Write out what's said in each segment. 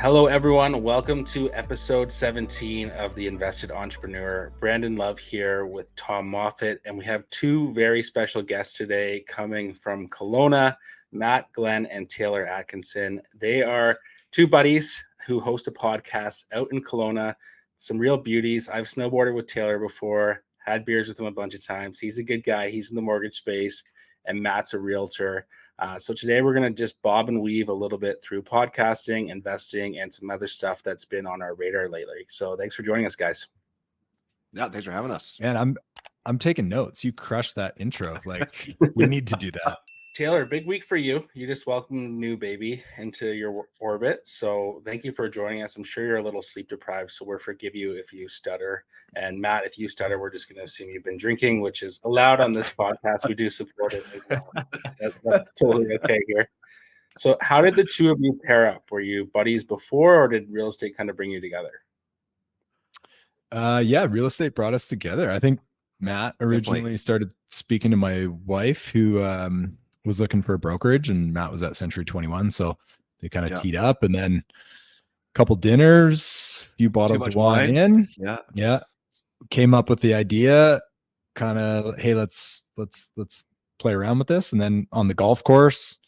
Hello, everyone. Welcome to episode 17 of The Invested Entrepreneur. Brandon Love here with Tom Moffat, and we have two very special guests today coming from Kelowna, Matt Glen and Taylor Atkinson. They are two buddies who host a podcast out in Kelowna, some real beauties. I've snowboarded with Taylor before, had beers with him a bunch of times. He's a good guy. He's in the mortgage space, and Matt's a realtor. So today we're going to just bob and weave a little bit through podcasting, investing, and some other stuff that's been on our radar lately. So thanks for joining us, guys. Yeah, thanks for having us. Man, I'm taking notes. You crushed that intro. Like, we need to do that. Taylor, big week for you. You just welcomed a new baby into your orbit. So thank you for joining us. I'm sure you're a little sleep deprived, so we'll forgive you if you stutter. And Matt, if you stutter, we're just going to assume you've been drinking, which is allowed on this podcast. We do support it as well. That's totally okay here. So how did the two of you pair up? Were you buddies before, or did real estate kind of bring you together? Yeah, real estate brought us together. I think Matt originally started speaking to my wife, who was looking for a brokerage, and Matt was at Century 21. So they kind of teed up, and then a couple dinners, a few bottles of wine in. Yeah. Came up with the idea, kind of, hey, let's play around with this. And then on the golf course,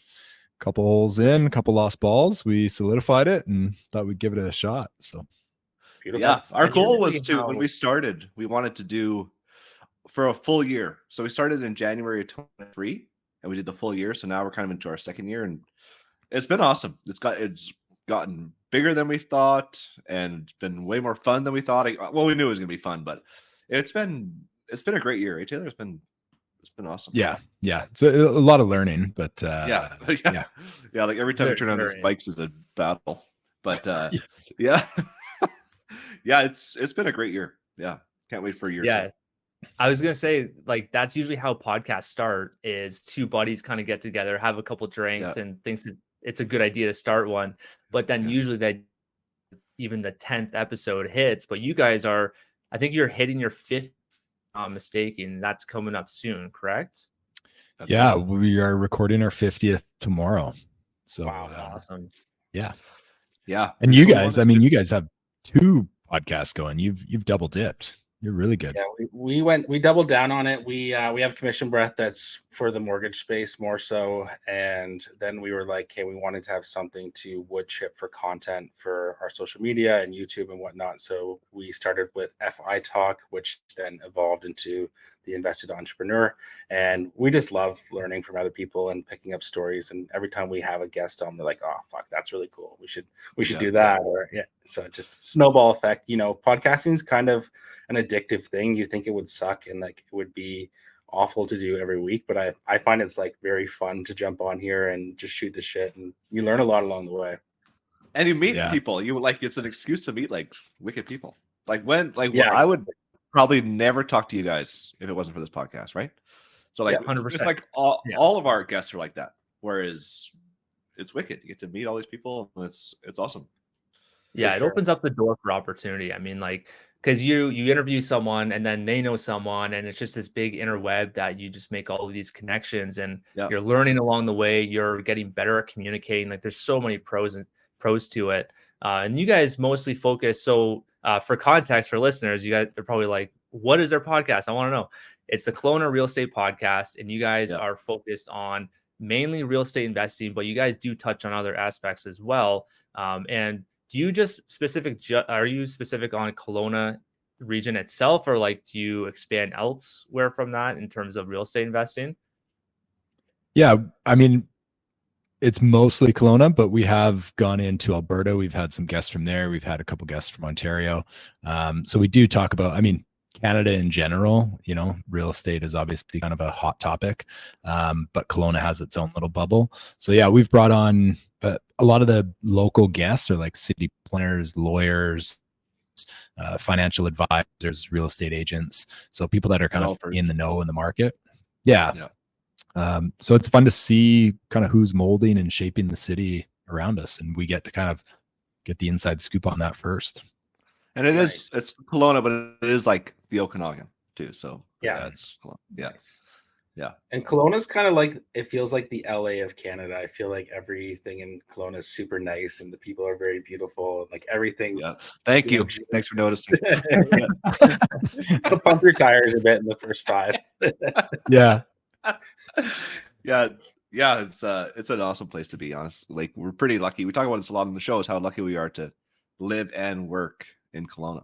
a couple holes in, a couple lost balls, we solidified it and thought we'd give it a shot. So beautiful. Yeah, our goal was to, when we started, we wanted to do for a full year. So we started in January of 2023 and we did the full year. So now we're kind of into our second year, and it's been awesome. It's gotten bigger than we thought, and it's been way more fun than we thought. Well, we knew it was going to be fun, but it's been a great year. Right, Taylor? It's been awesome. Yeah. It's a lot of learning, but yeah. Like every time we turn on these bikes is a battle, but yeah, it's been a great year. Yeah, can't wait for a year. Yeah. I was going to say, like, that's usually how podcasts start, is two buddies kind of get together, have a couple drinks and thinks that it's a good idea to start one. But then usually that even the 10th episode hits, but you guys are, I think you're hitting your 5th, not mistaken. That's coming up soon, correct? Yeah, we are recording our 50th tomorrow. So wow, awesome. Yeah. And you guys, I mean, you guys have two podcasts going. You've double dipped. You're really good. Yeah, we doubled down on it. We have Commission Breath that's for the mortgage space more so, and then we were like, hey, we wanted to have something to wood chip for content for our social media and YouTube and whatnot. So we started with FI Talk, which then evolved into the Invested Entrepreneur, and we just love learning from other people and picking up stories. And every time we have a guest on, we're like, oh fuck, that's really cool. We should do that. Or so just snowball effect. You know, podcasting is kind of an addictive thing. You think it would suck and like it would be awful to do every week, but I find it's like very fun to jump on here and just shoot the shit, and you learn a lot along the way. And you meet people. You like, it's an excuse to meet like wicked people. I would probably never talk to you guys if it wasn't for this podcast, right? So like 100%. It's like all of our guests are like that. Whereas it's wicked. You get to meet all these people. It's awesome. Yeah, it opens up the door for opportunity. I mean, like, because you interview someone and then they know someone, and it's just this big interweb that you just make all of these connections, and you're learning along the way. You're getting better at communicating. Like, there's so many pros to it. And you guys mostly focus. So for context for listeners, they're probably like, what is their podcast? I want to know. It's the Kelowna Real Estate Podcast, and you guys are focused on mainly real estate investing, but you guys do touch on other aspects as well. And do you just are you specific on Kelowna region itself, or like do you expand elsewhere from that in terms of real estate investing? Yeah, I mean, it's mostly Kelowna, but we have gone into Alberta. We've had some guests from there. We've had a couple guests from Ontario. So we do talk about, I mean, Canada in general, you know, real estate is obviously kind of a hot topic, but Kelowna has its own little bubble. So yeah, we've brought on a lot of the local guests are like city planners, lawyers, financial advisors, real estate agents. So people that are kind of in the know in the market. Yeah. So it's fun to see kind of who's molding and shaping the city around us. And we get to kind of get the inside scoop on that first. And it's Kelowna, but it is like the Okanagan too. So it's Kelowna. Yeah. Yeah. And Kelowna's kind of like, it feels like the LA of Canada. I feel like everything in Kelowna is super nice and the people are very beautiful. Like everything's. Yeah. Thank you. Thanks for noticing. It'll pump your tires a bit in the first 5. Yeah. Yeah. Yeah. It's an awesome place to be, honest. Like, we're pretty lucky. We talk about this a lot on the show, is how lucky we are to live and work in Kelowna.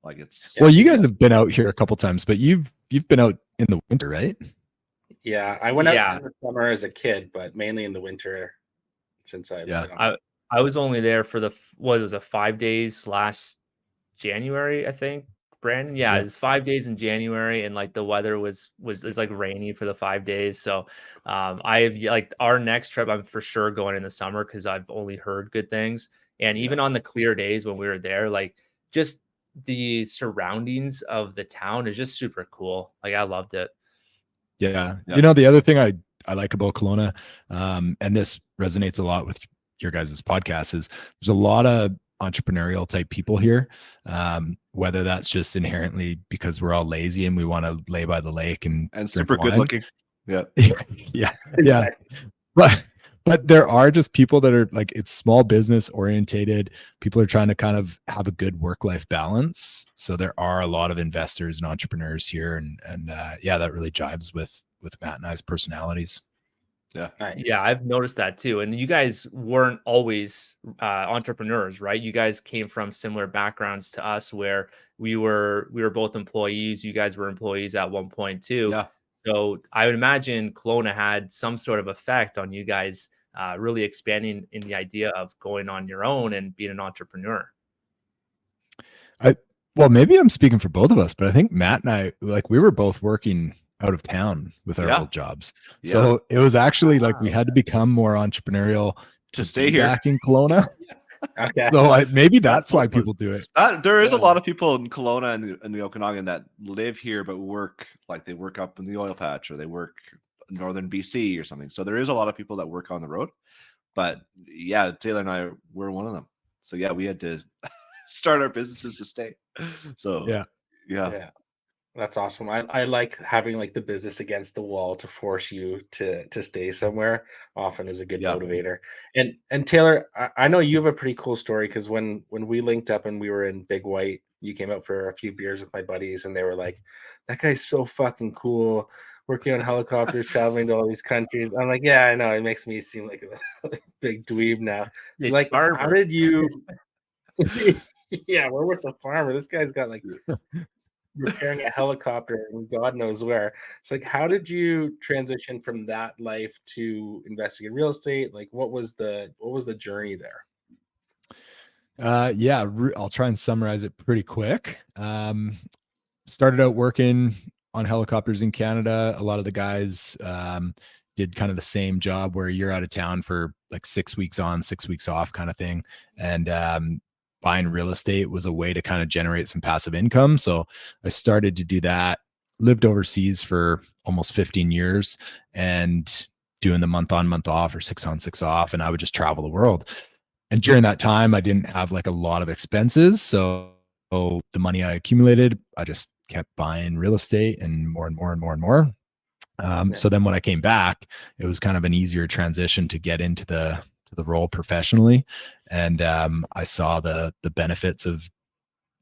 Like, it's. Well, you guys have been out here a couple times, but you've been out in the winter, right? Yeah, I went out in the summer as a kid, but mainly in the winter since I've been on. I was only there for 5 days last January, I think. Brandon, yeah, it was 5 days in January, and like the weather was like rainy for the 5 days. So I have like our next trip, I'm for sure going in the summer because I've only heard good things. And even on the clear days when we were there, like just the surroundings of the town is just super cool. Like, I loved it. Yeah. You know, the other thing I like about Kelowna, and this resonates a lot with your guys' podcast, is there's a lot of entrepreneurial type people here. Whether that's just inherently because we're all lazy and we want to lay by the lake and super good looking. Yeah. Yeah. But there are just people that are like, it's small business orientated. People are trying to kind of have a good work-life balance. So there are a lot of investors and entrepreneurs here. And that really jives with Matt and I's personalities. Yeah. Yeah, I've noticed that too. And you guys weren't always entrepreneurs, right? You guys came from similar backgrounds to us, where we were both employees. You guys were employees at one point too. Yeah. So I would imagine Kelowna had some sort of effect on you guys really expanding in the idea of going on your own and being an entrepreneur. Well, maybe I'm speaking for both of us, but I think Matt and I, like, we were both working out of town with our old jobs. So it was actually like we had to become more entrepreneurial to stay here back in Kelowna. Okay. So maybe that's why people do it. There is a lot of people in Kelowna and the Okanagan that live here but work, like they work up in the oil patch or they work in northern BC or something. So there is a lot of people that work on the road. But yeah, Taylor and I were one of them. So yeah, we had to start our businesses to stay. So yeah. That's awesome. I like having like the business against the wall to force you to stay somewhere. Often is a good motivator. And Taylor, I know you have a pretty cool story, because when we linked up and we were in Big White, you came out for a few beers with my buddies, and they were like, "That guy's so fucking cool, working on helicopters, traveling to all these countries." I'm like, "Yeah, I know. It makes me seem like a big dweeb now." Like, how did you? Yeah, we're with the farmer. This guy's got like repairing a helicopter and God knows where. It's like, how did you transition from that life to investing in real estate? Like, what was the journey there? I'll try and summarize it pretty quick. Started out working on helicopters in Canada. A lot of the guys did kind of the same job where you're out of town for like 6 weeks on, 6 weeks off kind of thing. And buying real estate was a way to kind of generate some passive income. So I started to do that, lived overseas for almost 15 years and doing the month on, month off, or 6 on, 6 off. And I would just travel the world. And during that time, I didn't have like a lot of expenses. So the money I accumulated, I just kept buying real estate and more and more and more and more. So then when I came back, it was kind of an easier transition to get into the role professionally. And I saw the benefits of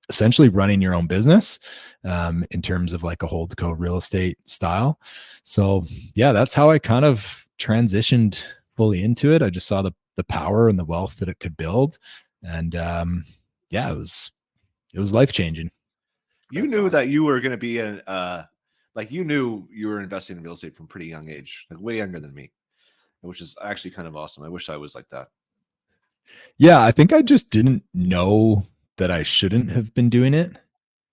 essentially running your own business in terms of like a holdco real estate style. So yeah, that's how I kind of transitioned fully into it. I just saw the power and the wealth that it could build. And it was life-changing. You knew that you were going to be you knew you were investing in real estate from pretty young age, like way younger than me, which is actually kind of awesome. I wish I was like that. Yeah, I think I just didn't know that I shouldn't have been doing it.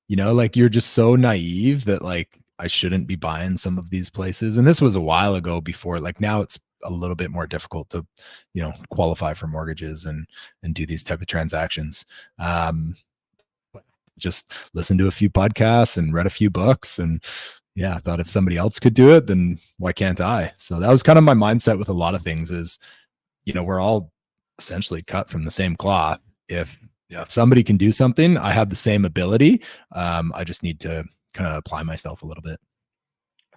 You know, like you're just so naive that like I shouldn't be buying some of these places. And this was a while ago before, like now it's a little bit more difficult to, you know, qualify for mortgages and do these type of transactions. Just listened to a few podcasts and read a few books, and yeah, I thought if somebody else could do it, then why can't I? So that was kind of my mindset with a lot of things is, you know, we're all essentially cut from the same cloth. If somebody can do something, I have the same ability. I just need to kind of apply myself a little bit.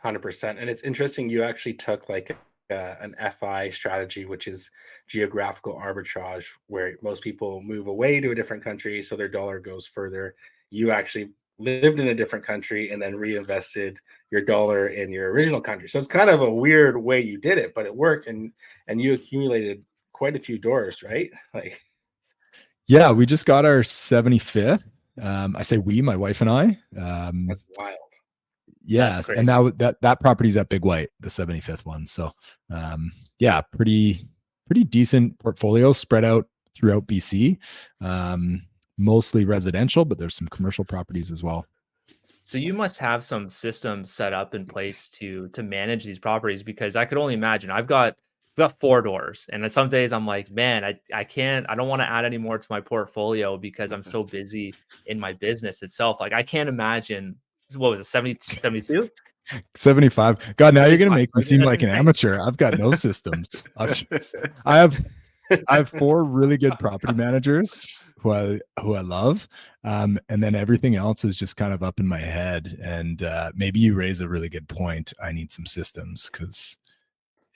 100%. And it's interesting. You actually took like an FI strategy, which is geographical arbitrage, where most people move away to a different country, so their dollar goes further. You actually lived in a different country and then reinvested your dollar in your original country. So it's kind of a weird way you did it, but it worked, and you accumulated quite a few doors, right? Like, yeah, we just got our 75th. I say we, my wife and I. that's wild. Yes, and that property's at Big White, the 75th one. So yeah, pretty decent portfolio spread out throughout BC. Mostly residential, but there's some commercial properties as well. So you must have some systems set up in place to manage these properties, because I could only imagine. I've got 4 doors, and some days I'm like, man, I don't want to add any more to my portfolio because I'm so busy in my business itself. Like, I can't imagine. What was it, 72? 75. God, now you're gonna make me seem like an amateur. I've got no systems. I have 4 really good property managers who I love. And then everything else is just kind of up in my head. And maybe you raise a really good point. I need some systems, because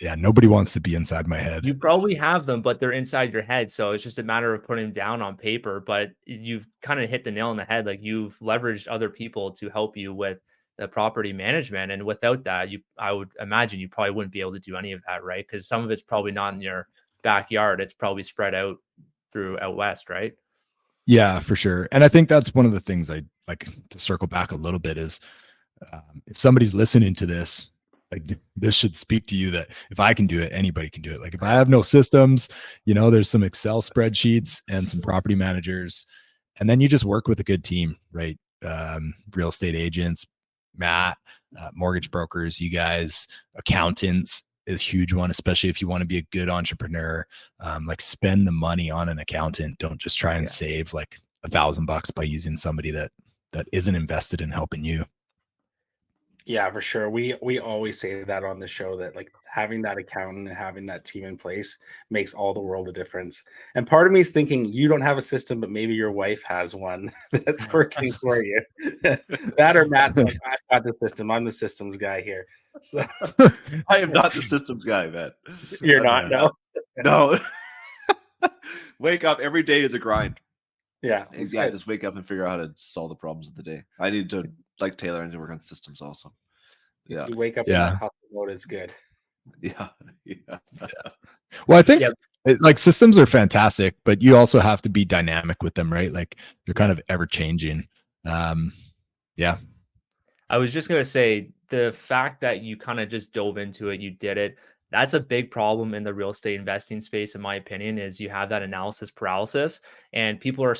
yeah, nobody wants to be inside my head. You probably have them, but they're inside your head. So it's just a matter of putting them down on paper. But you've kind of hit the nail on the head. Like, you've leveraged other people to help you with the property management. And without that, I would imagine you probably wouldn't be able to do any of that, right? Because some of it's probably not in your backyard. It's probably spread out through out west, right? Yeah, for sure. And I think that's one of the things I like to circle back a little bit is if somebody's listening to this, like, this should speak to you that if I can do it, anybody can do it. Like, if I have no systems, there's some Excel spreadsheets and some property managers, and then you just work with a good team, right? Real estate agents, Matt, mortgage brokers, you guys, accountants is a huge one, especially if you want to be a good entrepreneur. Like, spend the money on an accountant. Don't just try and save like $1,000 by using somebody that isn't invested in helping you. Yeah, for sure. We always say that on the show, that like having that accountant and having that team in place makes all the world a difference. And part of me is thinking, you don't have a system, but maybe your wife has one that's working for you. That or Matt, like, I've got the system. I'm the systems guy here. So I am not the systems guy, man. You're not, no. No. Wake up every day is a grind. Yeah, exactly. Just wake up and figure out how to solve the problems of the day. I need to, like Taylor, I need to work on systems also. Yeah. You wake up in that hustle mode, it's good. Yeah. Well, I think like systems are fantastic, but you also have to be dynamic with them, right? Like, they're kind of ever changing. Yeah. I was just going to say, the fact that you kind of just dove into it, you did it. That's a big problem in the real estate investing space, in my opinion, is you have that analysis paralysis, and people are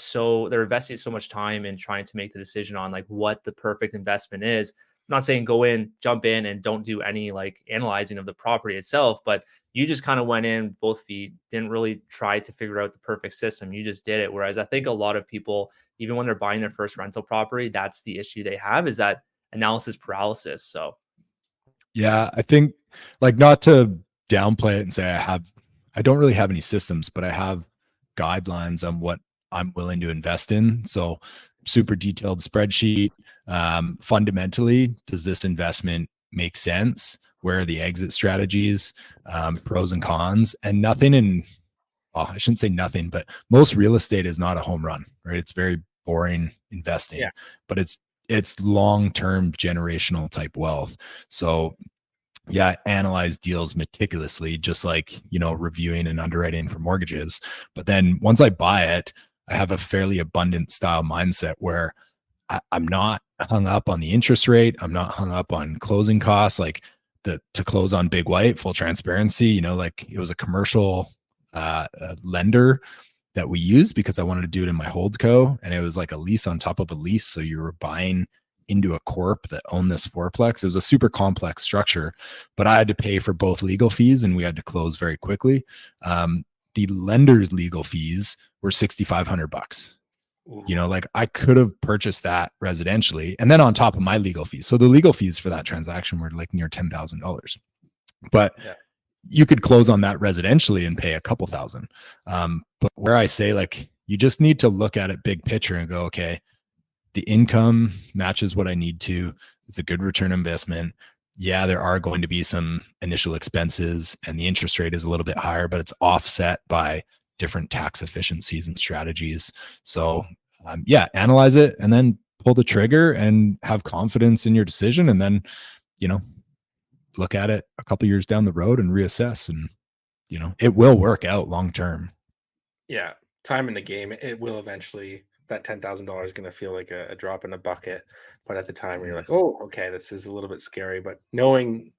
they're investing so much time in trying to make the decision on like what the perfect investment is. I'm not saying go in, jump in, and don't do any like analyzing of the property itself, but you just kind of went in both feet, didn't really try to figure out the perfect system. You just did it. Whereas I think a lot of people, even when they're buying their first rental property, that's the issue they have, is that analysis paralysis. So yeah, I think, like, not to downplay it and say I don't really have any systems, but I have guidelines on what I'm willing to invest in. So super detailed spreadsheet. Fundamentally, does this investment make sense? Where are the exit strategies, pros and cons? And I shouldn't say nothing, but most real estate is not a home run, right? It's very boring investing, but it's long-term generational type wealth. So yeah, analyze deals meticulously, just like, reviewing and underwriting for mortgages. But then once I buy it, I have a fairly abundant style mindset where I'm not hung up on the interest rate. I'm not hung up on closing costs. Like, to close on Big White, full transparency, like, it was a commercial lender that we used because I wanted to do it in my holdco, and it was like a lease on top of a lease. So you were buying into a corp that owned this fourplex. It was a super complex structure, but I had to pay for both legal fees, and we had to close very quickly. The lender's legal fees were $6,500. Like, I could have purchased that residentially, and then on top of my legal fees. So the legal fees for that transaction were like near $10,000, but you could close on that residentially and pay a couple thousand. But where I say, like, you just need to look at it big picture and go, okay, the income matches what I need to. It's a good return investment. yeah, there are going to be some initial expenses and the interest rate is a little bit higher, but it's offset by different tax efficiencies and strategies. So yeah, analyze it and then pull the trigger and have confidence in your decision. And then, you know, look at it a couple years down the road and reassess, and, you know, it will work out long term. Yeah. Time in the game, it will eventually, that $10,000 is going to feel like a drop in a bucket. But at the time you're like, oh, okay, this is a little bit scary. But knowing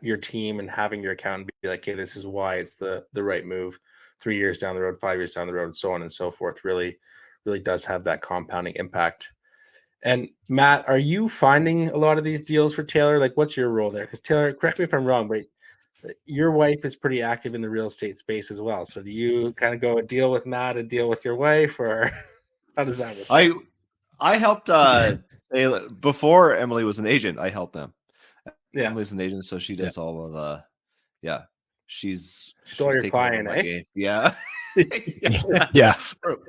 your team and having your accountant be like, hey, this is why it's the right move 3 years down the road, 5 years down the road, so on and so forth, really does have that compounding impact. And Matt, are you finding a lot of these deals for Taylor? Like, what's your role there? Because Taylor, correct me if I'm wrong, but your wife is pretty active in the real estate space as well. So do you kind of go a deal with Matt, a deal with your wife, or how does that work? I helped before Emily was an agent. I helped them. Yeah, Emily's an agent, so she does all of she's your client, eh? Game. Yeah. Yeah.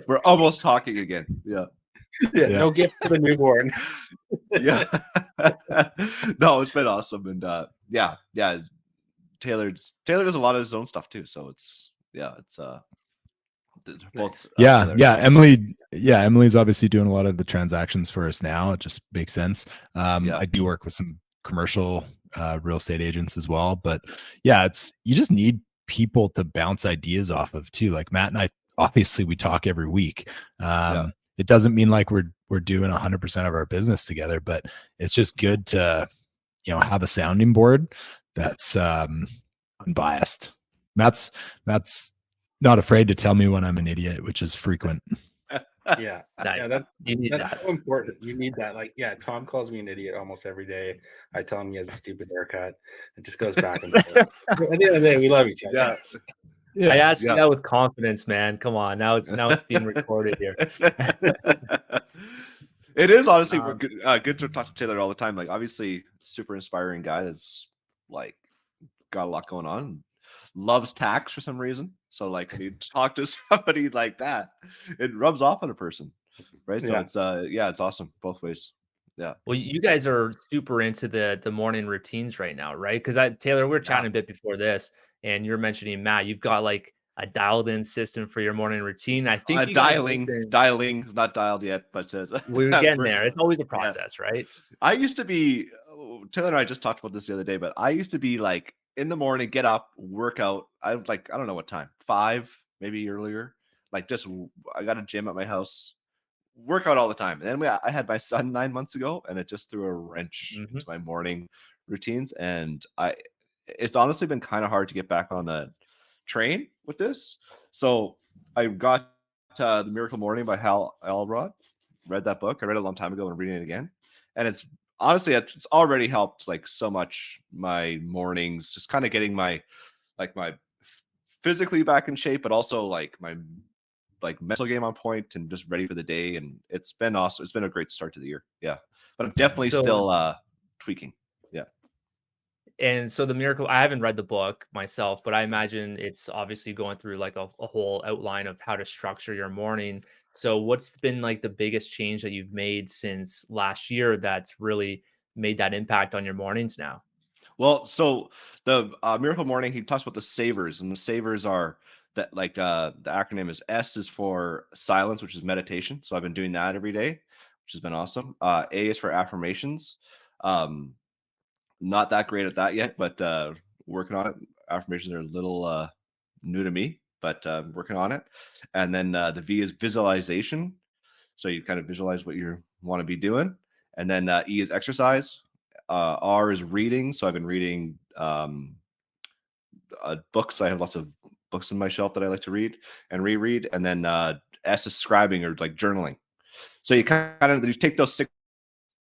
We're almost talking again. Yeah. No gift for the newborn. Yeah. No, it's been awesome. And yeah. Taylor does a lot of his own stuff too. So it's both. Emily's obviously doing a lot of the transactions for us now. It just makes sense. I do work with some commercial real estate agents as well, but yeah, you just need people to bounce ideas off of too. Like Matt and I, obviously we talk every week. It doesn't mean like we're doing 100% of our business together, but it's just good to, you know, have a sounding board that's unbiased. Matt's not afraid to tell me when I'm an idiot, which is frequent. Yeah, that's so important. You need that. Like, yeah, Tom calls me an idiot almost every day. I tell him he has a stupid haircut. It just goes back and forth. At the end of the day, we love each other. I asked you that with confidence, man. Come on, now it's being recorded here. It is honestly good to talk to Taylor all the time. Like, obviously, super inspiring guy that's like got a lot going on. Loves tax for some reason. So like when you talk to somebody like that, it rubs off on a person, right? So it's awesome both ways. Yeah. Well, you guys are super into the morning routines right now, right? Because Taylor, we were chatting a bit before this, and you're mentioning Matt, you've got like a dialed-in system for your morning routine. I think dialing is not dialed yet, but we're getting there. It's always a process, right? I used to be Taylor and I just talked about this the other day, but I used to be like in the morning, get up, work out. I don't know what time, 5, maybe earlier. Like I got a gym at my house, work out all the time. And then I had my son 9 months ago, and it just threw a wrench into my morning routines. And it's honestly been kind of hard to get back on the train with this. So I got The Miracle Morning by Hal Elrod. Read that book. I read it a long time ago and I'm reading it again. And it's honestly, it's already helped like so much my mornings, just kind of getting my physically back in shape, but also like my mental game on point and just ready for the day. And it's been awesome. It's been a great start to the year. Yeah. But I'm definitely still tweaking. Yeah. And so The Miracle, I haven't read the book myself, but I imagine it's obviously going through like a whole outline of how to structure your morning. So what's been like the biggest change that you've made since last year that's really made that impact on your mornings now? Well, so the Miracle Morning, he talks about the savers, and the savers are that the acronym is S is for silence, which is meditation. So I've been doing that every day, which has been awesome. A is for affirmations. Not that great at that yet, but working on it. Affirmations are a little new to me, but working on it. And then the V is visualization. So you kind of visualize what you want to be doing. And then E is exercise. R is reading. So I've been reading books. I have lots of books on my shelf that I like to read and reread. And then S is scribing, or like journaling. So you you take those six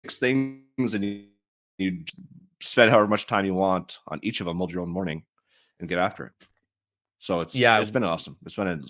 things and you spend however much time you want on each of them, mold your own morning, and get after it. So it's been awesome. It's been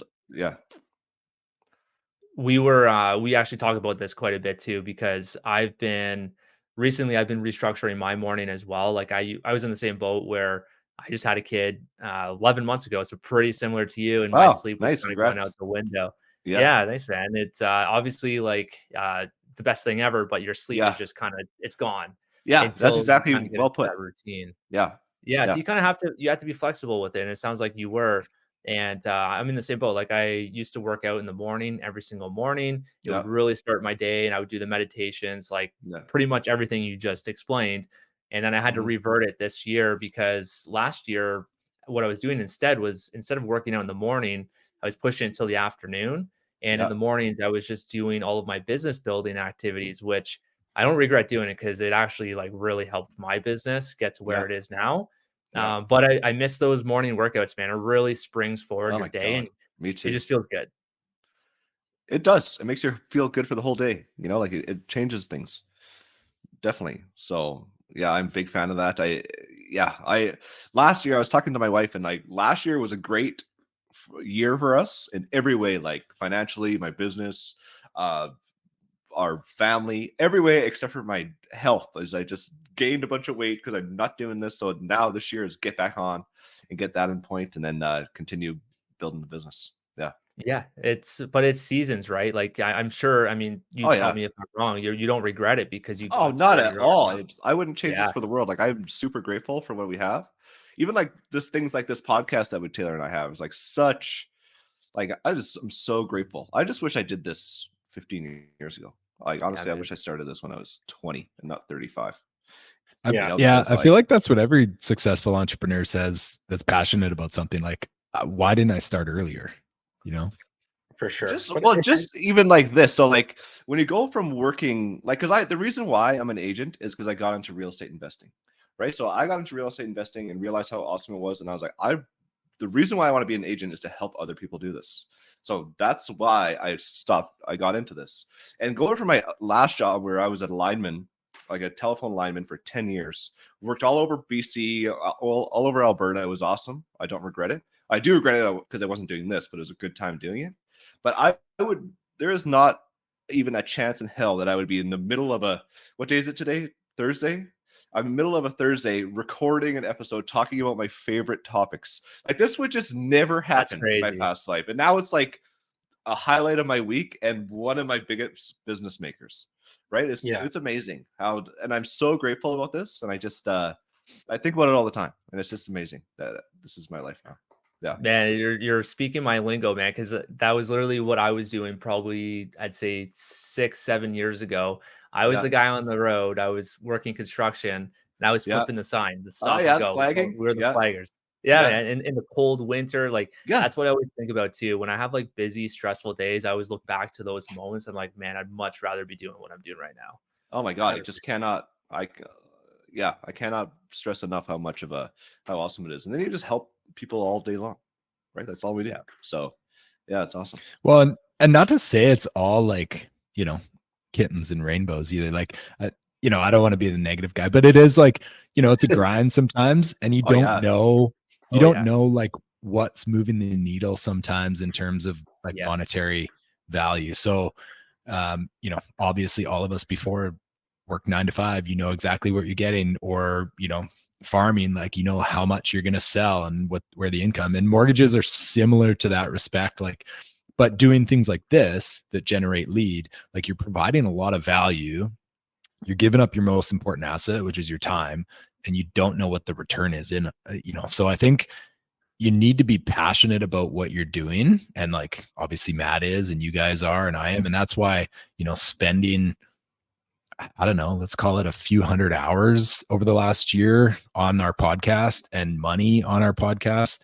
we actually talk about this quite a bit too, because I've been restructuring my morning as well. Like I was in the same boat where I just had a kid 11 months ago. So pretty similar to you. And my sleep was kind of going out the window. Yeah, thanks, man. It's obviously like the best thing ever, but your sleep is just it's gone. Yeah, that's until you exactly kind of get well into put. that routine. Yeah. Yeah, so Yeah. you have to be flexible with it, and it sounds like you were. And I'm in the same boat. Like I used to work out in the morning every single morning. It Yeah. would really start my day, and I would do the meditations, like Yeah. pretty much everything you just explained. And then I had to revert it this year because last year, what I was doing instead was instead of working out in the morning, I was pushing it until the afternoon. And in Yeah. the mornings, I was just doing all of my business building activities, which I don't regret doing it because it actually like really helped my business get to where Yeah. it is now. Yeah. But I miss those morning workouts, man. It really springs forward Oh your my day, God. and Me it too. just feels good. It does. It makes you feel good for the whole day. Like it changes things. Definitely. So yeah, I'm a big fan of that. I last year I was talking to my wife, and like last year was a great year for us in every way, like financially, my business, uh, our family, every way except for my health. As I just gained a bunch of weight because I'm not doing this. So now this year is get back on and get that in point, and then continue building the business. Yeah. Yeah, it's seasons, right? Like I'm sure. I mean, you Oh tell yeah. me if I'm wrong. You don't regret it because you Oh, got to not where at you are all. now. I wouldn't change this Yeah, for the world. Like I'm super grateful for what we have. Even like this things like this podcast that with Taylor and I have is like such like I'm so grateful. I just wish I did this 15 years ago. Like yeah, honestly, I man. wish I started this when I was 20 and not 35. Yeah. Yeah, Because I feel like like that's what every successful entrepreneur says that's passionate about something. Like, why didn't I start earlier? You know? For sure. just But well, just even like this. So like when you go from working, like because the reason why I'm an agent is because I got into real estate investing, right? So I got into real estate investing and realized how awesome it was, and I was like, the reason why I want to be an agent is to help other people do this. So that's why I got into this. And going from my last job where I was a lineman, like a telephone lineman for 10 years, worked all over BC, all over Alberta. It was awesome. I don't regret it. I do regret it because I wasn't doing this, but it was a good time doing it. But I would, there is not even a chance in hell that I would be in the middle of what day is it today? Thursday? I'm in the middle of a Thursday recording an episode talking about my favorite topics. Like this would just never That's happen in my crazy. past life. And now it's like a highlight of my week and one of my biggest business makers. Right? It's amazing how, and I'm so grateful about this. And I just I think about it all the time. And it's just amazing that this is my life now. Yeah. Man, you're speaking my lingo, man, because that was literally what I was doing probably, I'd say 6, 7 years ago. I was Yeah. the guy on the road. I was working construction, and I was Yeah. flipping the sign, the Oh stop and yeah, the go. flagging. We were the Yeah. flaggers. Yeah, Yeah. man, in the cold winter, like, Yeah. that's what I always think about too. When I have, like, busy, stressful days, I always look back to those moments. I'm like, "Man, I'd much rather be doing what I'm doing right now." Oh my God, it 100%. just cannot. I cannot stress enough how awesome it is. And then you just help people all day long, right? That's all we do. Yeah. So, yeah, it's awesome. Well, and not to say it's all like, kittens and rainbows either. Like, I don't want to be the negative guy, but it is like, it's a grind sometimes, and you Oh, don't yeah. know, Yeah. like what's moving the needle sometimes in terms of like Yes. monetary value. So, obviously all of us before work 9 to 5, exactly what you're getting, or, farming, like, how much you're going to sell and where the income, and mortgages are similar to that respect. Like, but doing things like this that generate lead, like you're providing a lot of value, you're giving up your most important asset, which is your time, and you don't know what the return is in, so I think you need to be passionate about what you're doing. And like, obviously Matt is, and you guys are, and I am. And that's why, spending, I don't know, let's call it a few hundred hours over the last year on our podcast and money on our podcast.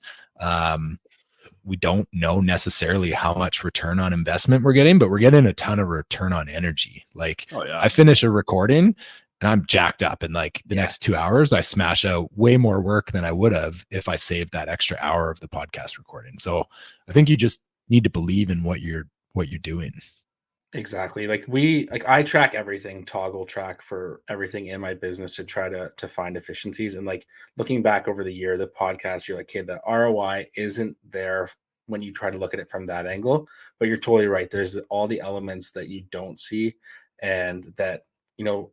We don't know necessarily how much return on investment we're getting, but we're getting a ton of return on energy. Like, Oh yeah. I finish a recording and I'm jacked up, and like the next 2 hours, I smash out way more work than I would have if I saved that extra hour of the podcast recording. So I think you just need to believe in what you're doing. Exactly. Like I track everything, toggle track for everything in my business to try to find efficiencies. And like looking back over the year, the podcast, you're like, okay, the ROI isn't there when you try to look at it from that angle, but you're totally right. There's all the elements that you don't see, and that,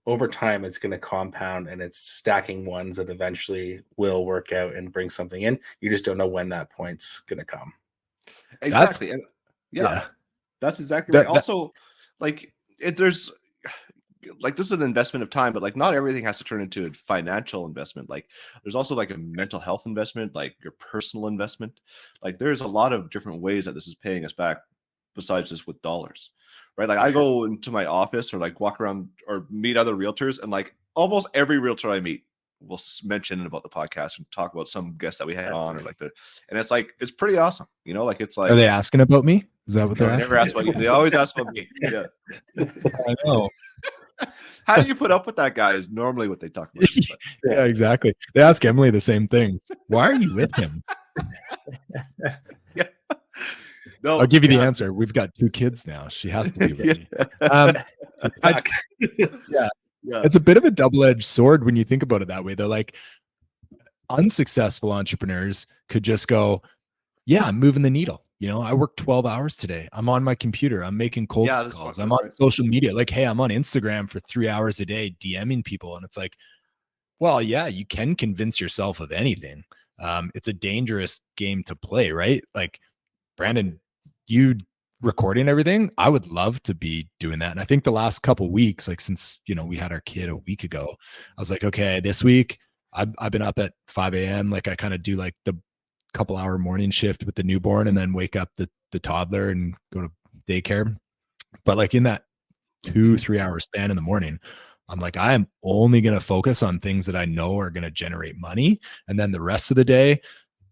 over time it's going to compound, and it's stacking ones that eventually will work out and bring something in. You just don't know when that point's going to come. Exactly. And yeah. That's exactly right. Also, like there's like this is an investment of time, but like not everything has to turn into a financial investment. Like there's also like a mental health investment, like your personal investment. Like there's a lot of different ways that this is paying us back besides just with dollars, right? Like I go into my office or like walk around or meet other realtors, and like almost every realtor I meet will mention about the podcast and talk about some guest that we had on, or like and it's like, it's pretty awesome. You know, like it's like, are they asking about me? Is that what no, they're they asking? never ask about you. They always ask about me. Yeah. I know. How do you put up with that guy is normally what they talk about. Yeah, exactly. They ask Emily the same thing. Why are you with him? Yeah. No, I'll give you the answer. We've got 2 kids now. She has to be with me. Yeah. It's a bit of a double-edged sword when you think about it that way. They're like, unsuccessful entrepreneurs could just go, yeah, I'm moving the needle. You know, I worked 12 hours today. I'm on my computer. I'm making cold calls. I'm on social media. Like, hey, I'm on Instagram for 3 hours a day, DMing people. And it's like, well, yeah, you can convince yourself of anything. It's a dangerous game to play, right? Like, Brandon, you recording everything, I would love to be doing that. And I think the last couple weeks, like since, you know, we had our kid a week ago, I was like, okay, this week I've been up at 5 a.m. Like I kind of do like the couple hour morning shift with the newborn and then wake up the toddler and go to daycare. But like in that 2-3 hour span in the morning, I'm like, I am only going to focus on things that I know are going to generate money. And then the rest of the day,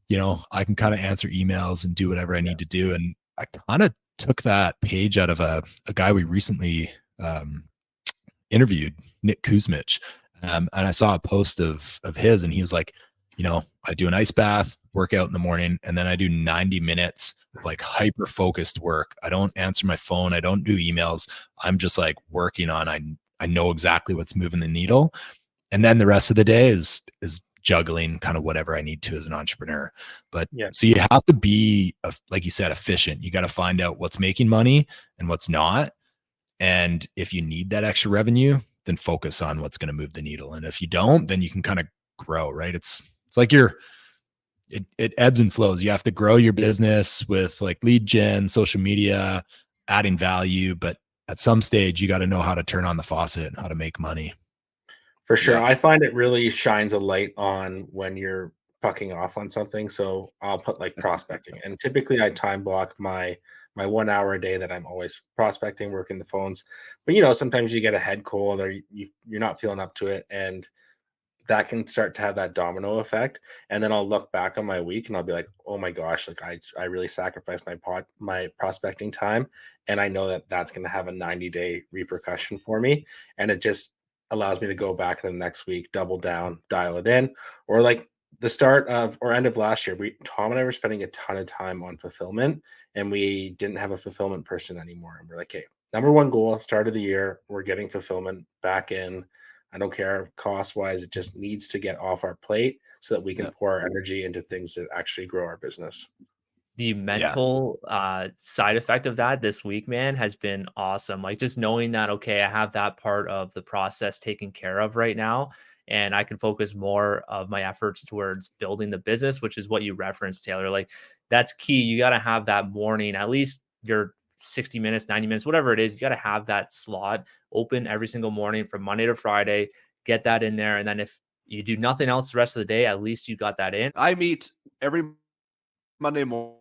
you know, I can kind of answer emails and do whatever I need to do. And I kind of took that page out of a guy we recently interviewed, Nick Kuzmich. And I saw a post of his, and he was like, you know, I do an ice bath, workout in the morning, and then I do 90 minutes of like hyper focused work. I don't answer my phone. I don't do emails. I'm just like working on, I know exactly what's moving the needle. And then the rest of the day is juggling kind of whatever I need to as an entrepreneur. But yeah, so you have to be, like you said, efficient. You got to find out what's making money and what's not. And if you need that extra revenue, then focus on what's going to move the needle. And if you don't, then you can kind of grow, right? It's like it ebbs and flows. You have to grow your business with like lead gen, social media, adding value. But at some stage, you got to know how to turn on the faucet and how to make money. For sure. Yeah. I find it really shines a light on when you're fucking off on something. So I'll put like prospecting, and typically I time block my 1 hour a day that I'm always prospecting, working the phones. But, you know, sometimes you get a head cold or you're not feeling up to it. And that can start to have that domino effect. And then I'll look back on my week and I'll be like, oh my gosh, like I really sacrificed my prospecting time. And I know that that's going to have a 90-day repercussion for me. And it just allows me to go back in the next week, double down, dial it in. Or like the start of or end of last year, Tom and I were spending a ton of time on fulfillment, and we didn't have a fulfillment person anymore. And we're like, okay, number one goal, start of the year, we're getting fulfillment back in. I don't care cost wise, it just needs to get off our plate so that we can pour our energy into things that actually grow our business. The mental side effect of that this week, man, has been awesome. Like just knowing that, okay, I have that part of the process taken care of right now, and I can focus more of my efforts towards building the business, which is what you referenced, Taylor. Like that's key. You got to have that morning, at least your 60 minutes, 90 minutes, whatever it is, you got to have that slot open every single morning from Monday to Friday, get that in there. And then if you do nothing else the rest of the day, at least you got that in. I meet every Monday morning,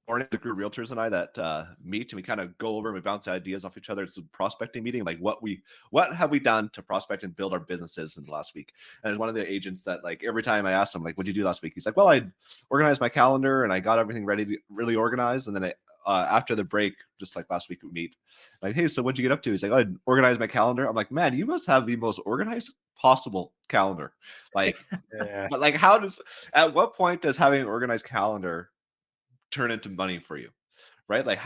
the group of realtors and I that meet, and we kind of go over and we bounce ideas off each other. It's a prospecting meeting, like what have we done to prospect and build our businesses in the last week. And one of the agents that like every time I ask him like, what did you do last week? He's like, well, I organized my calendar and I got everything ready to really organized. And then after the break, just like last week, we meet like, hey, so what'd you get up to? He's like, I organized my calendar. I'm like, man, you must have the most organized possible calendar. Like, but like, at what point does having an organized calendar turn into money for you, right? Like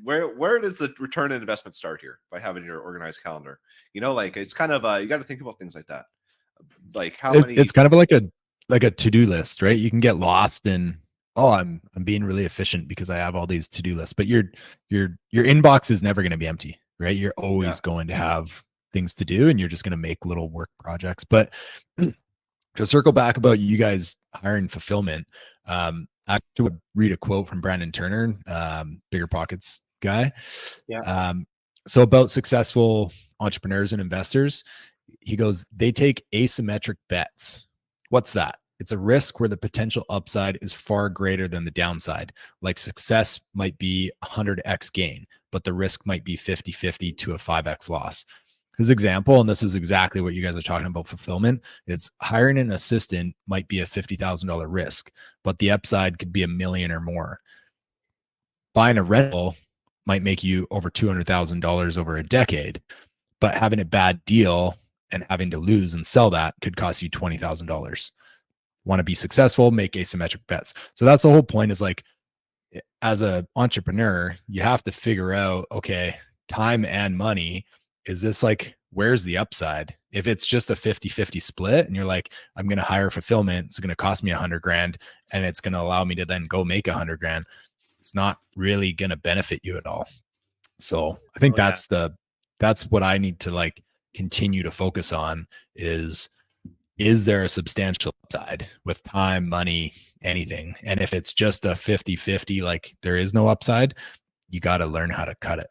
where does the return on investment start here by having your organized calendar? You know, like it's kind of you got to think about things like that. Like it's kind of like a to-do list, right? You can get lost in, oh, I'm being really efficient because I have all these to-do lists, but your inbox is never going to be empty, right? You're always going to have things to do, and you're just going to make little work projects. But to circle back about you guys hiring fulfillment, I would read a quote from Brandon Turner, Bigger Pockets guy. Yeah. So about successful entrepreneurs and investors. He goes, they take asymmetric bets. What's that? It's a risk where the potential upside is far greater than the downside. Like success might be 100x gain, but the risk might be 50-50 to a 5x loss. His example, and this is exactly what you guys are talking about, fulfillment, it's hiring an assistant might be a $50,000 risk, but the upside could be $1 million or more. Buying a rental might make you over $200,000 over a decade, but having a bad deal and having to lose and sell that could cost you $20,000. Want to be successful, make asymmetric bets. So that's the whole point, is like, as an entrepreneur, you have to figure out, okay, time and money, is this like, where's the upside? If it's just a 50-50 split and you're like, I'm going to hire fulfillment, it's going to cost me $100,000 and it's going to allow me to then go make $100,000. It's not really going to benefit you at all. So I think that's what I need to like continue to focus on is there a substantial upside with time, money, anything? And if it's just a 50-50, like there is no upside, you got to learn how to cut it.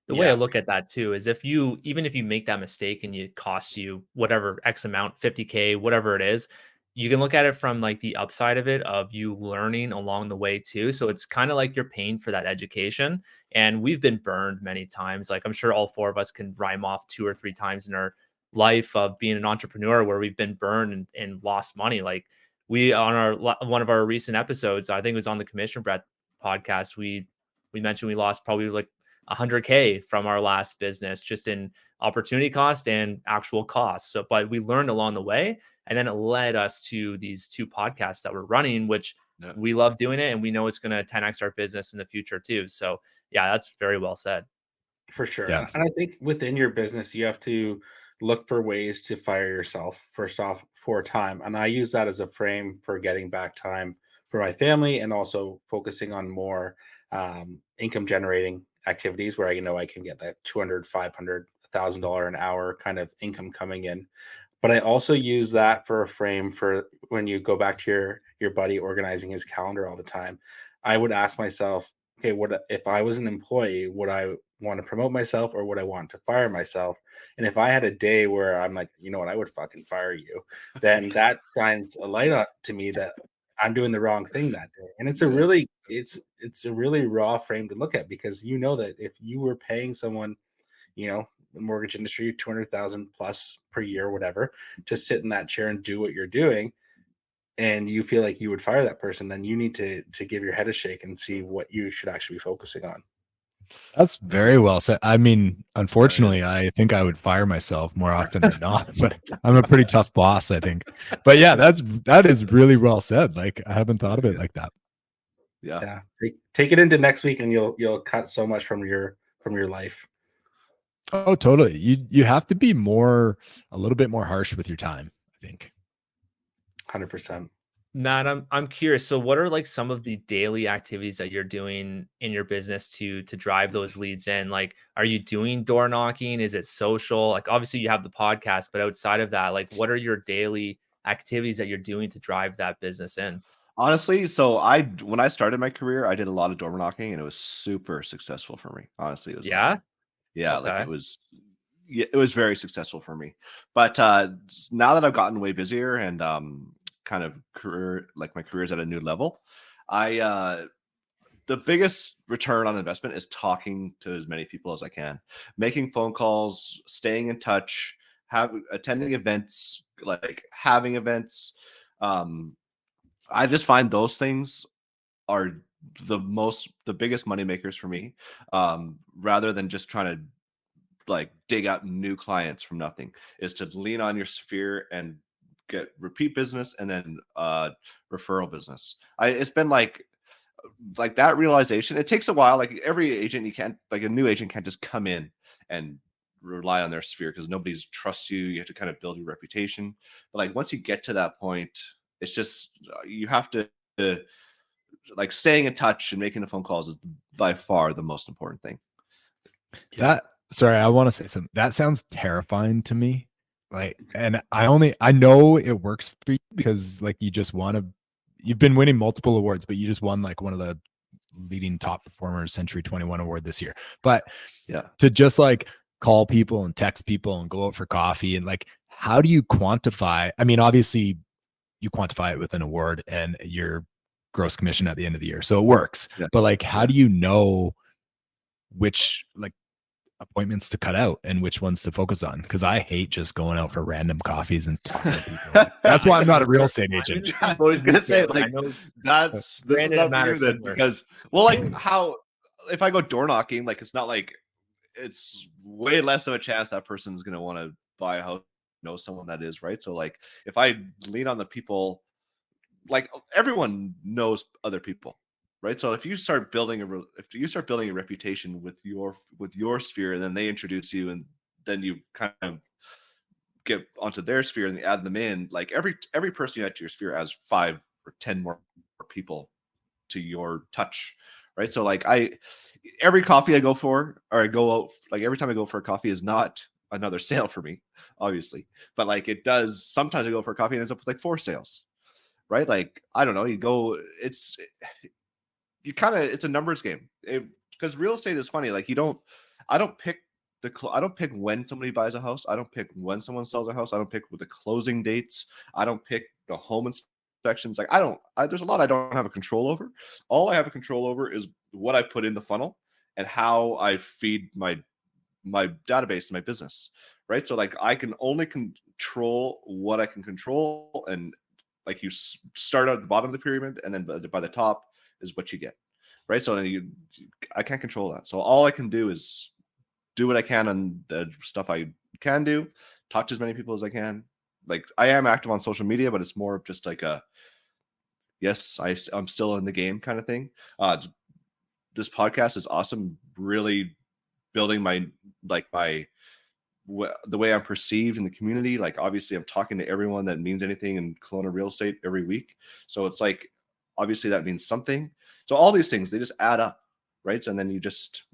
The way I look at that too is even if you make that mistake and it costs you whatever X amount, 50K, whatever it is, you can look at it from like the upside of it, of you learning along the way too. So it's kind of like you're paying for that education. And we've been burned many times. Like I'm sure all four of us can rhyme off 2 or 3 times in our life of being an entrepreneur where we've been burned and lost money. Like we, on one of our recent episodes, I think it was on the Commission Breath podcast, we mentioned we lost probably like $100K from our last business, just in opportunity cost and actual costs. So, but we learned along the way, and then it led us to these 2 podcasts that we're running, which we love doing it. And we know it's going to 10x our business in the future too. So yeah, that's very well said. For sure. Yeah. And I think within your business, you have to look for ways to fire yourself first off for time. And I use that as a frame for getting back time for my family and also focusing on more income generating activities where I know I can get that $200, $500, $1,000 an hour kind of income coming in. But I also use that for a frame for when you go back to your buddy organizing his calendar all the time. I would ask myself, okay, what if I was an employee, would I want to promote myself or would I want to fire myself? And if I had a day where I'm like, you know what, I would fucking fire you, then that shines a light up to me that I'm doing the wrong thing that day. And it's a really raw frame to look at, because you know that if you were paying someone, you know, the mortgage industry, 200,000 plus per year, whatever, to sit in that chair and do what you're doing, and you feel like you would fire that person, then you need to give your head a shake and see what you should actually be focusing on. That's very well said. I mean, unfortunately, I think I would fire myself more often than not, but I'm a pretty tough boss, I think. But yeah, that is really well said. Like I haven't thought of it like that. Yeah. Take it into next week and you'll cut so much from your life. Oh, totally. You have to be a little bit more harsh with your time, I think. 100%. Matt, I'm curious. So what are like some of the daily activities that you're doing in your business to drive those leads in? Like, are you doing door knocking? Is it social? Like, obviously you have the podcast, but outside of that, like what are your daily activities that you're doing to drive that business in? Honestly, so when I started my career, I did a lot of door knocking and it was super successful for me. Honestly, it was awesome. Yeah, okay. Like it was very successful for me. But now that I've gotten way busier and kind of my career's at a new level, the biggest return on investment is talking to as many people as I can, making phone calls, staying in touch, attending events, like having events. I just find those things are the biggest money makers for me, rather than just trying to like dig out new clients from nothing, is to lean on your sphere and get repeat business and then referral business. It's been like that realization. It takes a while. Like every agent, a new agent can't just come in and rely on their sphere because nobody trusts you. You have to kind of build your reputation. But like once you get to that point, it's just you have to like staying in touch and making the phone calls is by far the most important thing. Sorry, I want to say something. That sounds terrifying to me. Like, and I know it works for you because like you've been winning multiple awards, but you just won like one of the leading top performers Century 21 award this year. But to just like call people and text people and go out for coffee? And like, how do you quantify? I mean, obviously you quantify it with an award and your gross commission at the end of the year. So it works. Yeah. But like, how do you know which like appointments to cut out and which ones to focus on? Because I hate just going out for random coffees and talking to people. That's why I'm not a real estate agent. I was gonna say, like, that's Brandon not that because, well, like how if I go door knocking, like it's not like it's way less of a chance that person's gonna want to buy a house, know someone that is, right? So like if I lean on the people, like everyone knows other people, right? So if you start building a reputation with your sphere, and then they introduce you, and then you kind of get onto their sphere and add them in, like every person you add to your sphere adds 5 or 10 more people to your touch, right? So like every coffee I go for, or I go out, like every time I go for a coffee is not another sale for me, obviously, but like it does sometimes I go for a coffee and ends up with like 4 sales, right? Like I don't know, it's a numbers game, because real estate is funny. Like I don't pick when somebody buys a house. I don't pick when someone sells a house. I don't pick with the closing dates. I don't pick the home inspections. Like there's a lot I don't have a control over. All I have a control over is what I put in the funnel and how I feed my database and my business, right? So like I can only control what I can control, and like you start at the bottom of the pyramid, and then by the top is what you get, right? So then I can't control that. So all I can do is do what I can on the stuff I can do, talk to as many people as I can. Like I am active on social media, but it's more of just like I'm still in the game kind of thing. This podcast is awesome, really building the way I'm perceived in the community. Like obviously I'm talking to everyone that means anything in Kelowna real estate every week. So it's like, obviously that means something. So all these things, they just add up, right? And then you just,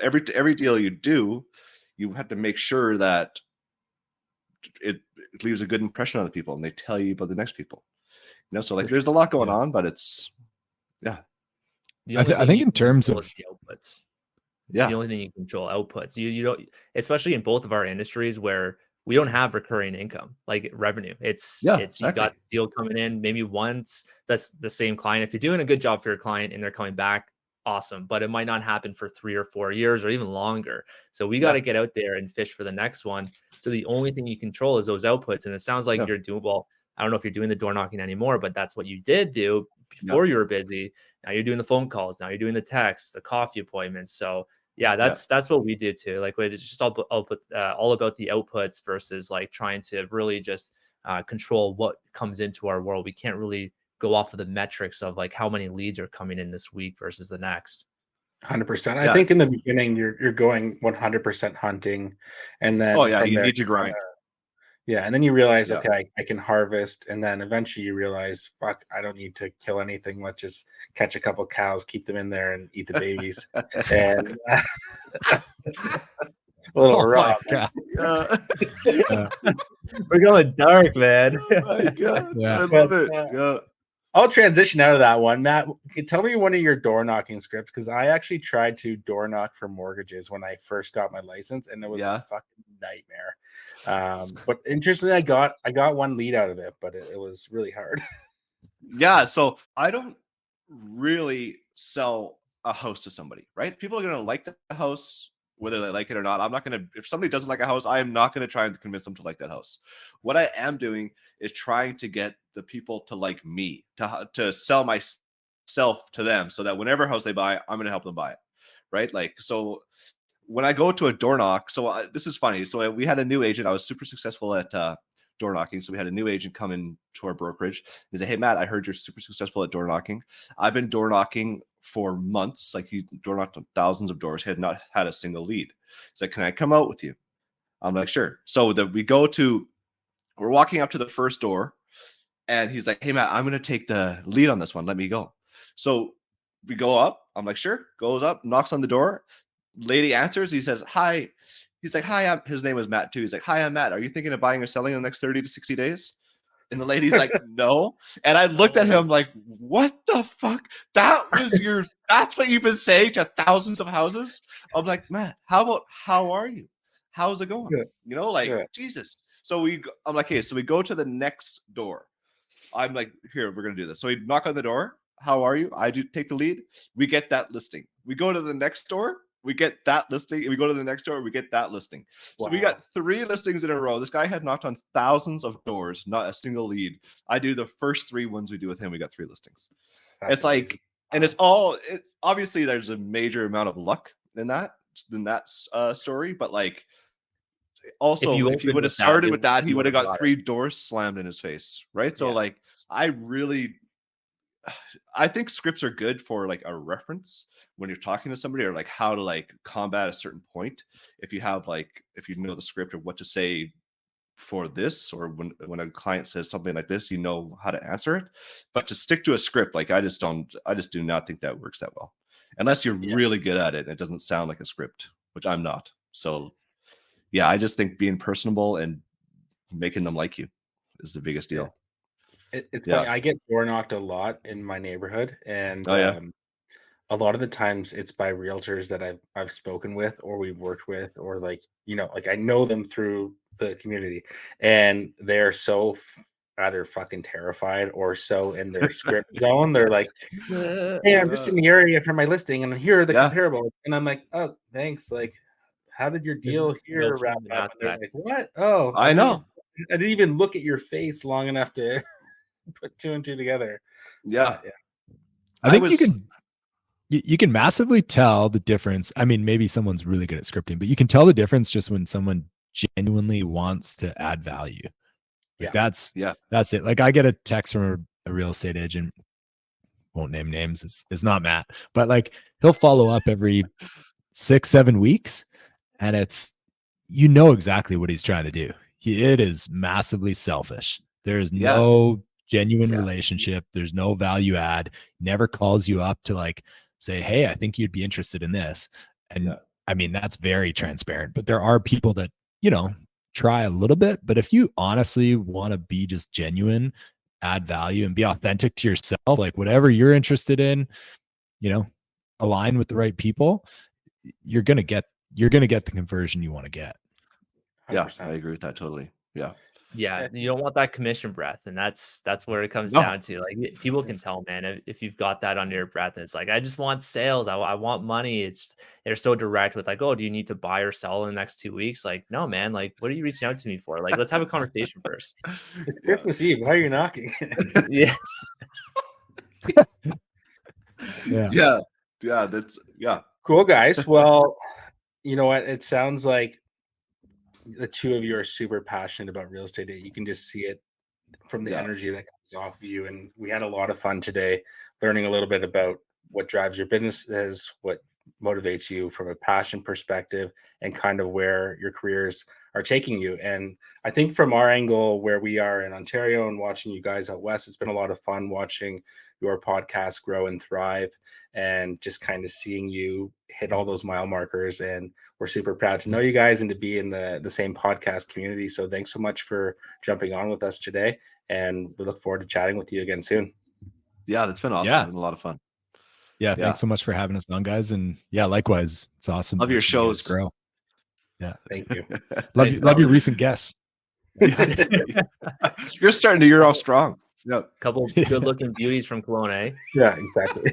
every deal you do, you have to make sure that it leaves a good impression on the people, and they tell you about the next people. So like there's a lot going on, but it's I think in terms of the outputs. It's the only thing you control, outputs. You don't, especially in both of our industries where we don't have recurring income, like revenue. It's exactly. You got a deal coming in maybe once. That's the same client. If you're doing a good job for your client and they're coming back, awesome. But it might not happen for 3 or 4 years or even longer. So we got to get out there and fish for the next one. So the only thing you control is those outputs. And it sounds like you're doing, well, I don't know if you're doing the door knocking anymore, but that's what you did do before you were busy. Now you're doing the phone calls. Now you're doing the texts, the coffee appointments. So that's what we do too. Like it's just all about the outputs versus like trying to really just control what comes into our world. We can't really go off of the metrics of like how many leads are coming in this week versus the next. 100%. I think in the beginning you're going 100% hunting, and then you need to grind. And then you realize, okay, I can harvest, and then eventually you realize, fuck, I don't need to kill anything. Let's just catch a couple cows, keep them in there, and eat the babies. And a little rough. We're going dark, man. Oh my God. I love it. I'll transition out of that one. Matt, tell me one of your door knocking scripts, because I actually tried to door knock for mortgages when I first got my license, and it was a fucking nightmare. But interestingly, I got one lead out of it, but it was really hard. So I don't really sell a house to somebody, right? People are going to like the house, whether they like it or not. I'm not going to, if somebody doesn't like a house, I am not going to try and convince them to like that house. What I am doing is trying to get the people to like me, to sell myself to them, so that whenever house they buy, I'm going to help them buy it, right? Like, so when I go to a door knock, this is funny. So we had a new agent. I was super successful at door knocking. So we had a new agent come in to our brokerage. He said, "Hey, Matt, I heard you're super successful at door knocking. I've been door knocking for months. Like, you door knocked on thousands of doors, had not had a single lead." He's like, "Can I come out with you?" I'm like, "Sure." So we're walking up to the first door, and he's like, "Hey, Matt, I'm going to take the lead on this one. Let me go." So we go up. I'm like, "Sure." Goes up, knocks on the door. Lady answers. He says, "Hi." He's like, "Hi." His name was Matt too. He's like, "Hi, I'm Matt. Are you thinking of buying or selling in the next 30 to 60 days?" And the lady's like, no. And I looked at him like, what the fuck? That's what you've been saying to thousands of houses? I'm like, Matt, how are you? How's it going? Jesus. So I'm like, hey, so we go to the next door. I'm like, here, we're going to do this. So we knock on the door. How are you? I do take the lead. We get that listing. We go to the next door. We get that listing. And we go to the next door. We get that listing. So we got 3 listings in a row. This guy had knocked on thousands of doors, not a single lead. I do the first 3 ones we do with him. We got 3 listings. It's like, and it's all, obviously there's a major amount of luck in that story. But like, also, if he would have started with that, he would have got 3 doors slammed in his face. Right. So like, I think scripts are good for like a reference when you're talking to somebody, or like how to like combat a certain point. If you know the script of what to say for this, or when a client says something like this, you know how to answer it. But to stick to a script, like I just do not think that works that well, unless you're really good at it and it doesn't sound like a script, which I'm not. So yeah, I just think being personable and making them like you is the biggest deal. It's funny. I get door knocked a lot in my neighborhood, and a lot of the times it's by realtors that I've spoken with, or we've worked with, or like I know them through the community, and they're so either fucking terrified or so in their script zone. They're like, "Hey, I'm just in the area for my listing, and here are the comparables," and I'm like, "Oh, thanks. Like, how did your deal here wrap up?" And they're like, "What? Oh, I know. I didn't even look at your face long enough to." Put 2 and 2 together. I think you can massively tell the difference. I mean, maybe someone's really good at scripting, but you can tell the difference just when someone genuinely wants to add value. Like that's it. Like I get a text from a real estate agent, won't name names. It's not Matt, but like he'll follow up every 6-7 weeks, and it's exactly what he's trying to do. It is massively selfish. There is no genuine relationship. There's no value add. Never calls you up to like say, hey, I think you'd be interested in this. And I mean, that's very transparent, but there are people that, try a little bit, but if you honestly want to be just genuine, add value and be authentic to yourself, like whatever you're interested in, align with the right people, you're going to get the conversion you want to get. 100%. Yeah, I agree with that totally. Yeah, you don't want that commission breath, and that's where it comes down to. Like people can tell, man, if you've got that under your breath, and it's like, I just want sales, I want money. They're so direct with like, oh, do you need to buy or sell in the next 2 weeks? Like, no, man, like, what are you reaching out to me for? Like, let's have a conversation first. It's Christmas Eve. Why are you knocking? That's cool, guys. Well, you know what? It sounds like the 2 of you are super passionate about real estate. You can just see it from the energy that comes off of you. And we had a lot of fun today learning a little bit about what drives your businesses, what motivates you from a passion perspective, and kind of where your careers are taking you. And I think from our angle, where we are in Ontario and watching you guys out west, it's been a lot of fun watching your podcast grow and thrive, and just kind of seeing you hit all those mile markers. And we're super proud to know you guys and to be in the same podcast community. So thanks so much for jumping on with us today. And we look forward to chatting with you again soon. Yeah, that's been awesome. It's been a lot of fun. Yeah, thanks so much for having us on, guys. And likewise, it's awesome. Love your shows. Grow. Yeah, thank you. love your recent guests. You're starting the year off strong. Couple good looking beauties from Kelowna. Yeah, exactly.